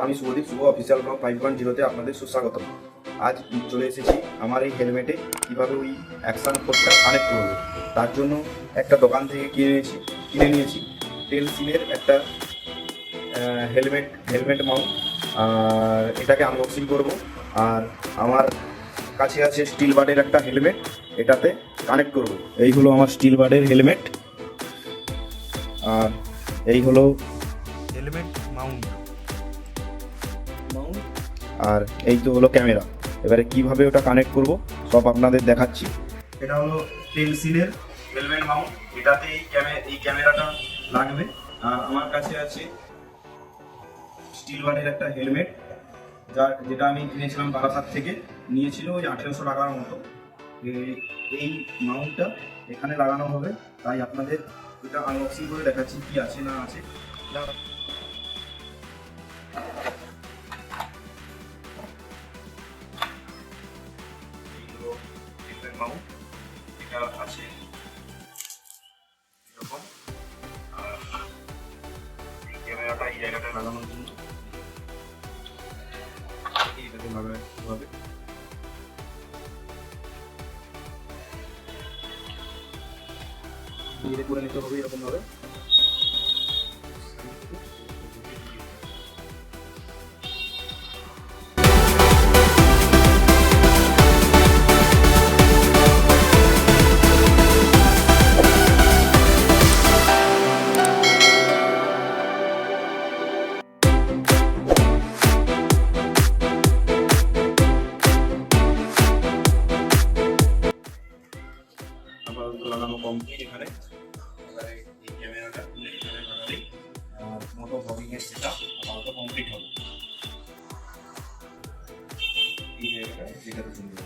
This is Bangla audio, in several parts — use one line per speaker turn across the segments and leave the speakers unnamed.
আমি শুভদীপ, শুভ অফিসিয়াল ব্লগ 5.0-তে আপনাদের সুস্বাগত। আজ চলে এসেছি আমার এই হেলমেটে কীভাবে ওই অ্যাকশান কোডটা কানেক্ট করবো। তার জন্য একটা দোকান থেকে কিনে নিয়েছি টেলসিনের একটা হেলমেট মাউন্ট, আর এটাকে আনবক্সিং করব। আর আমার কাছে আছে স্টিল বার্ডের একটা হেলমেট, এটাতে কানেক্ট করব। এই হলো আমার স্টিল বার্ডের হেলমেট, আর এই হলো হেলমেট মাউন্ট, আর এই তো হলো ক্যামেরা। এবারে কিভাবে ওটা কানেক্ট করব সব আপনাদের দেখাচ্ছি। এটা হলো টেলসিনের হেলমেট মাউন্ট, এটাতে এই ক্যামেরাটা লাগবে। আর আমার কাছে আছে স্টিল বার্ডের একটা হেলমেট, যেটা আমি কিনেছিলাম বারাসাত থেকে, নিয়েছিল ওই 1800 টাকার মতো। এই মাউন্টটা এখানে লাগানো হবে, তাই আপনাদের এটা আনবক্সিং করে দেখাচ্ছি কি আছে না আছে। মাউন্ট এটা আছে এরকম, আর এই ক্যামেরাটা এই জায়গাটা লাগানোর জন্য এটাতে লাগাতে হবে। ধীরে করে নিতে হবে এরকম ভাবে। আপাতত লাগানো কমপ্লিট। এখানে এবারে এই ক্যামেরাটা এখানে লাগালেই আমার মোটো ব্লগিংয়ের সেটআপ আপাতত কমপ্লিট হবে। এই জায়গাটা যেটাতে সুন্দর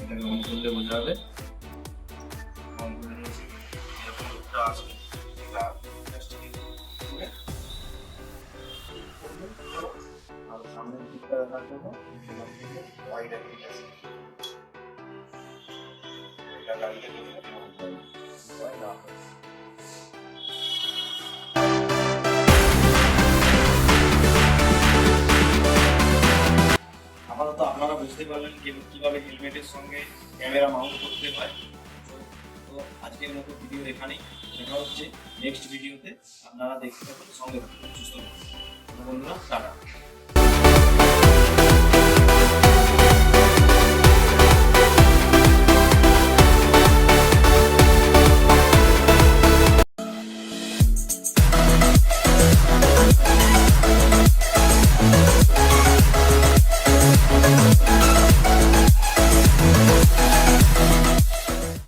এটাকে অন করলে বোঝা যাবে। অন করে নিয়েছি, এরকম লুকটা আসবে। এটা জাস্ট করে আর সামনের দিকটা দেখার জন্য এখান থেকে ওয়াইড অ্যাঙ্গেল আছে, এটা গাড়িতে করে আপাতত আপনারা বুঝতে পারলেন কিভাবে হেলমেটের সঙ্গে ক্যামেরা মাউন্ট করতে হয়। তো আজকের মতো ভিডিও এখানেই, দেখা হচ্ছে নেক্সট ভিডিওতে। আপনারা দেখতে থাকুন, সঙ্গে থাকুন, সুস্থ থাকুন বন্ধুরা, টাটা।